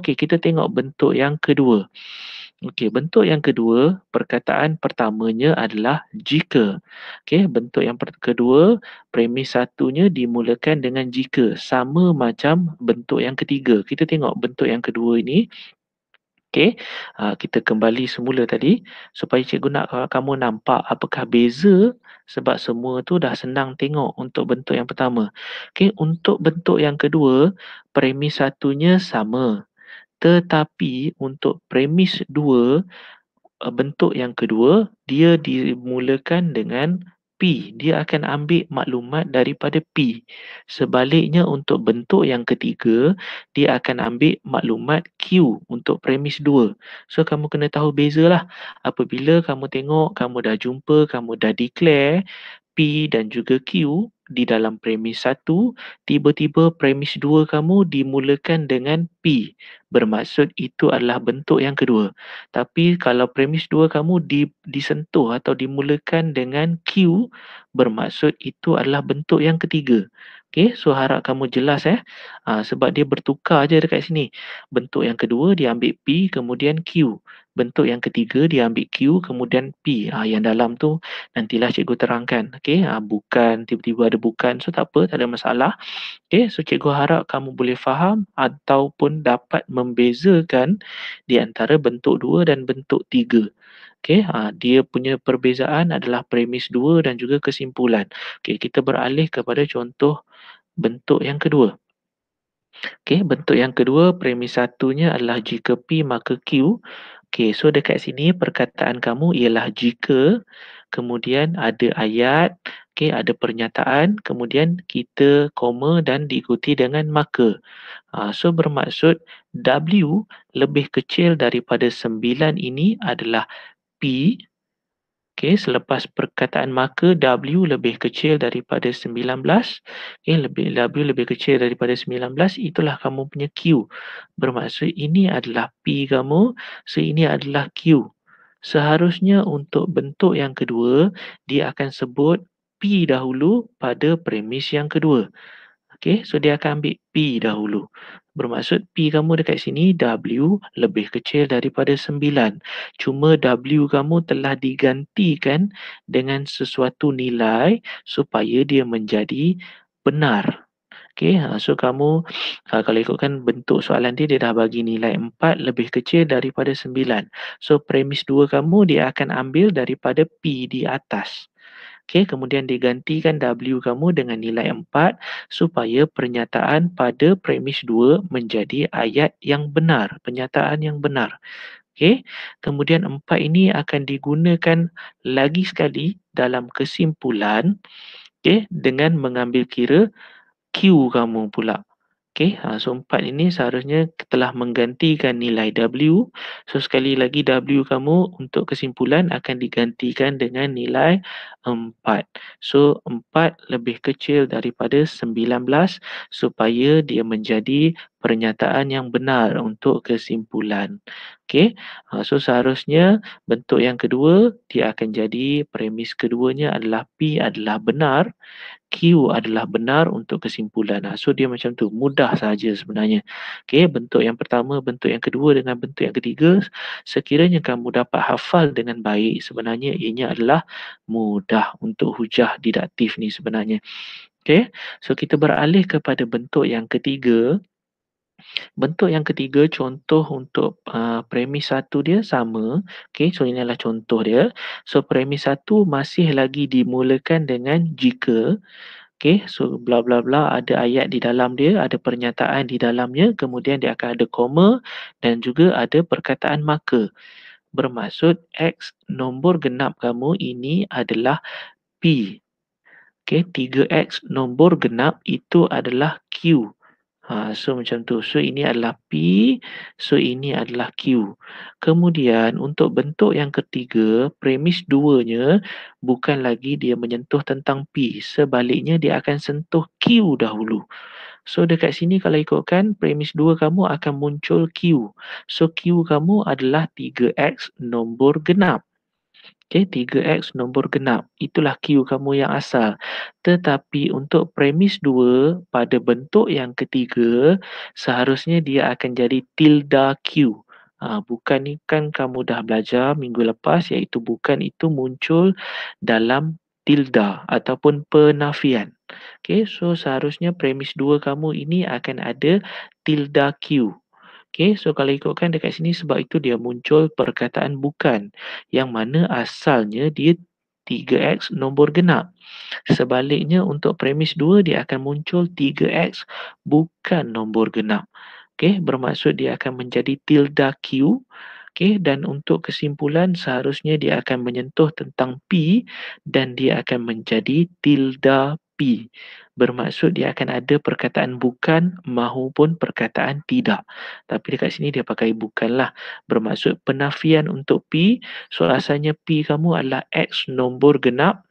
Okey, kita tengok bentuk yang kedua. Okey, bentuk yang kedua, perkataan pertamanya adalah jika. Okey, bentuk yang kedua, premis satunya dimulakan dengan jika. Sama macam bentuk yang ketiga. Kita tengok bentuk yang kedua ini. Okey, kita kembali semula tadi supaya cikgu nak kamu nampak apakah beza sebab semua tu dah senang tengok untuk bentuk yang pertama. Okey, untuk bentuk yang kedua, premis satunya sama. Tetapi untuk premis dua, bentuk yang kedua, dia dimulakan dengan P. Dia akan ambil maklumat daripada P. Sebaliknya untuk bentuk yang ketiga, dia akan ambil maklumat Q untuk premis dua. So, kamu kena tahu bezalah. Apabila kamu tengok, kamu dah jumpa, kamu dah declare P dan juga Q di dalam premis satu, tiba-tiba premis dua kamu dimulakan dengan P. Bermaksud itu adalah bentuk yang kedua. Tapi kalau premis dua kamu disentuh atau dimulakan dengan Q, bermaksud itu adalah bentuk yang ketiga. Okey, so harap kamu jelas sebab dia bertukar je dekat sini. Bentuk yang kedua dia ambil P kemudian Q. Bentuk yang ketiga dia ambil Q kemudian P. Yang dalam tu nantilah cikgu terangkan. Okey, bukan tiba-tiba ada bukan, so tak apa, tak ada masalah. Okey, so cikgu harap kamu boleh faham ataupun dapat membezakan di antara bentuk dua dan bentuk tiga. Okey, dia punya perbezaan adalah premis dua dan juga kesimpulan. Okey, kita beralih kepada contoh bentuk yang kedua. Okey, bentuk yang kedua, premis satunya adalah jika P maka Q. Okey, so dekat sini perkataan kamu ialah jika, kemudian ada ayat, okey, ada pernyataan, kemudian kita koma dan diikuti dengan maka. So bermaksud W lebih kecil daripada 9 ini adalah P. Okey, selepas perkataan maka W lebih kecil daripada 19. Okey, W lebih kecil daripada 19, itulah kamu punya Q. Bermaksud ini adalah P kamu, so ini adalah Q. Seharusnya untuk bentuk yang kedua, dia akan sebut P dahulu pada premis yang kedua. Okey, so dia akan ambil P dahulu. Bermaksud P kamu dekat sini W lebih kecil daripada 9. Cuma W kamu telah digantikan dengan sesuatu nilai supaya dia menjadi benar. Okey, so kamu kalau ikutkan bentuk soalan dia dah bagi nilai 4 lebih kecil daripada 9. So premis 2 kamu dia akan ambil daripada P di atas. Okey, kemudian digantikan W kamu dengan nilai 4 supaya pernyataan pada premis 2 menjadi ayat yang benar, pernyataan yang benar. Okey, kemudian 4 ini akan digunakan lagi sekali dalam kesimpulan, okey, dengan mengambil kira Q kamu pula. Okey, so 4 ini seharusnya telah menggantikan nilai W. So sekali lagi W kamu untuk kesimpulan akan digantikan dengan nilai 4. So 4 lebih kecil daripada 19 supaya dia menjadi pernyataan yang benar untuk kesimpulan. Okey, so seharusnya bentuk yang kedua dia akan jadi premis keduanya adalah P adalah benar. Q adalah benar untuk kesimpulan. So dia macam tu, mudah saja sebenarnya. Okey, bentuk yang pertama, bentuk yang kedua dengan bentuk yang ketiga, sekiranya kamu dapat hafal dengan baik, sebenarnya ianya adalah mudah untuk hujah didaktif ni sebenarnya. Okey, so kita beralih kepada bentuk yang ketiga. Bentuk yang ketiga, contoh untuk premis satu dia sama. Okey, so ini adalah contoh dia. So premis satu masih lagi dimulakan dengan jika. Okey, so bla bla bla, ada ayat di dalam dia, ada pernyataan di dalamnya, kemudian dia akan ada koma dan juga ada perkataan maka. Bermaksud X nombor genap kamu ini adalah P. Okey, 3X nombor genap itu adalah Q. So macam tu. So ini adalah P, so ini adalah Q. Kemudian untuk bentuk yang ketiga, premis duanya bukan lagi dia menyentuh tentang P. Sebaliknya dia akan sentuh Q dahulu. So dekat sini kalau ikutkan premis 2 kamu akan muncul Q. So Q kamu adalah 3X nombor genap. Okey, 3x nombor genap. Itulah Q kamu yang asal. Tetapi untuk premis 2 pada bentuk yang ketiga, seharusnya dia akan jadi tilde Q. Bukan ni kan kamu dah belajar minggu lepas, iaitu bukan itu muncul dalam tilde ataupun penafian. Okey, so seharusnya premis 2 kamu ini akan ada tilde Q. Okey, so kalau ikutkan dekat sini sebab itu dia muncul perkataan bukan, yang mana asalnya dia 3x nombor genap. Sebaliknya untuk premis 2 dia akan muncul 3x bukan nombor genap. Okey, bermaksud dia akan menjadi tilde Q. Okey, dan untuk kesimpulan seharusnya dia akan menyentuh tentang P dan dia akan menjadi tilde P. Bermaksud dia akan ada perkataan bukan mahupun perkataan tidak. Tapi dekat sini dia pakai bukanlah. Bermaksud penafian untuk P. So asalnya P kamu adalah X nombor genap.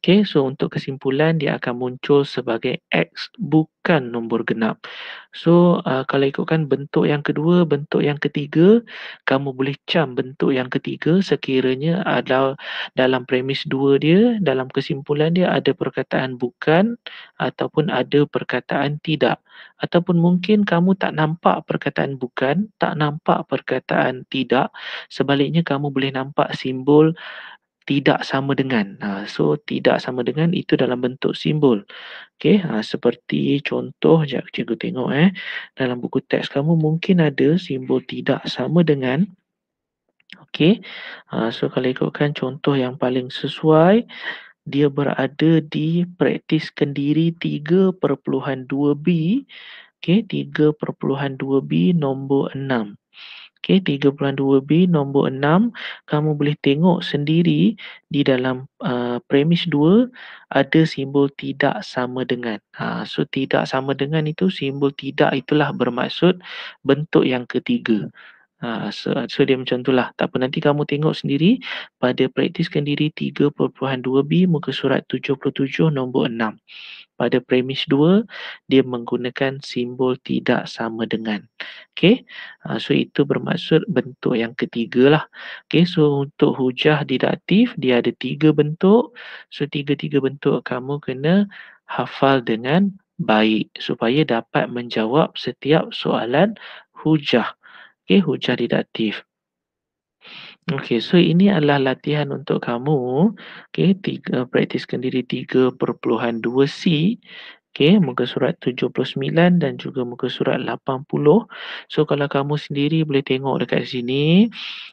Okey, so untuk kesimpulan dia akan muncul sebagai X bukan nombor genap. So kalau ikutkan bentuk yang kedua, bentuk yang ketiga, kamu boleh cam bentuk yang ketiga sekiranya ada dalam premis 2 dia, dalam kesimpulan dia ada perkataan bukan ataupun ada perkataan tidak. Ataupun mungkin kamu tak nampak perkataan bukan, tak nampak perkataan tidak, sebaliknya kamu boleh nampak simbol tidak sama dengan. So tidak sama dengan itu dalam bentuk simbol. Okey, seperti contoh jap cikgu tengok dalam buku teks kamu mungkin ada simbol tidak sama dengan. Okey. So kalau ikutkan contoh yang paling sesuai, dia berada di praktis kendiri 3.2b. Okey, 3.2b nombor 6. Okey, 3.2b nombor 6, kamu boleh tengok sendiri di dalam premis 2 ada simbol tidak sama dengan. So tidak sama dengan itu, simbol tidak itulah bermaksud bentuk yang ketiga. So dia macam itulah. Tak apa, nanti kamu tengok sendiri pada praktis kendiri 3.2b muka surat 77 nombor 6. Pada premis 2, dia menggunakan simbol tidak sama dengan. Okey, so itu bermaksud bentuk yang ketiga lah. Okey, so untuk hujah didaktif, dia ada 3 bentuk. So 3-3 bentuk kamu kena hafal dengan baik supaya dapat menjawab setiap soalan hujah. Okey, hujah didaktif. Okey, so ini adalah latihan untuk kamu. Okey, praktiskan diri 3.2C. Okey, muka surat 79 dan juga muka surat 80. So kalau kamu sendiri boleh tengok dekat sini.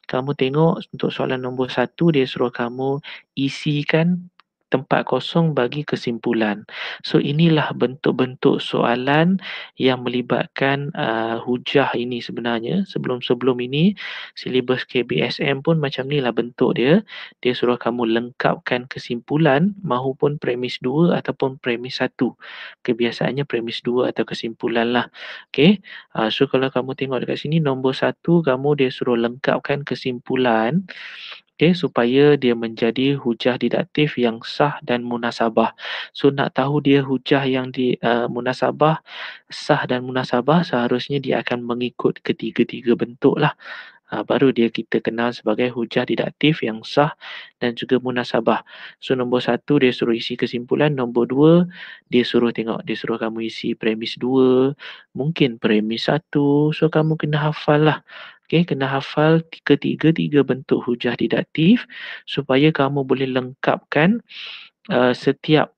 Kamu tengok untuk soalan nombor 1 dia suruh kamu isikan tempat kosong bagi kesimpulan. So inilah bentuk-bentuk soalan yang melibatkan hujah ini sebenarnya. Sebelum-sebelum ini silibus KBSM pun macam ni lah bentuk dia. Dia suruh kamu lengkapkan kesimpulan mahupun premis 2 ataupun premis 1. Kebiasaannya premis 2 atau kesimpulan lah. Okay. So kalau kamu tengok dekat sini nombor 1 kamu dia suruh lengkapkan kesimpulan. Okay, supaya dia menjadi hujah didaktif yang sah dan munasabah. So nak tahu dia hujah yang munasabah, sah dan munasabah, seharusnya dia akan mengikut ketiga-tiga bentuk lah. Baru dia kita kenal sebagai hujah didaktif yang sah dan juga munasabah. So nombor 1 dia suruh isi kesimpulan, nombor 2 dia suruh tengok, dia suruh kamu isi premis 2, mungkin premis 1. So kamu kena hafal lah. Okay, kena hafal ketiga-tiga bentuk hujah didaktif supaya kamu boleh lengkapkan setiap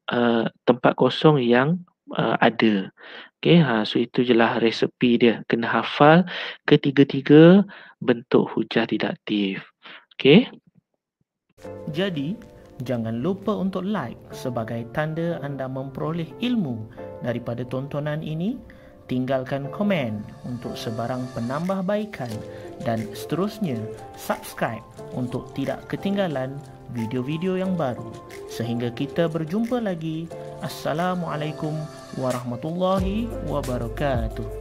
tempat kosong yang ada. Okay, so itu je lah resepi dia. Kena hafal ketiga-tiga bentuk hujah didaktif. Okay. Jadi, jangan lupa untuk like sebagai tanda anda memperoleh ilmu daripada tontonan ini. Tinggalkan komen untuk sebarang penambahbaikan dan seterusnya subscribe untuk tidak ketinggalan video-video yang baru. Sehingga kita berjumpa lagi. Assalamualaikum warahmatullahi wabarakatuh.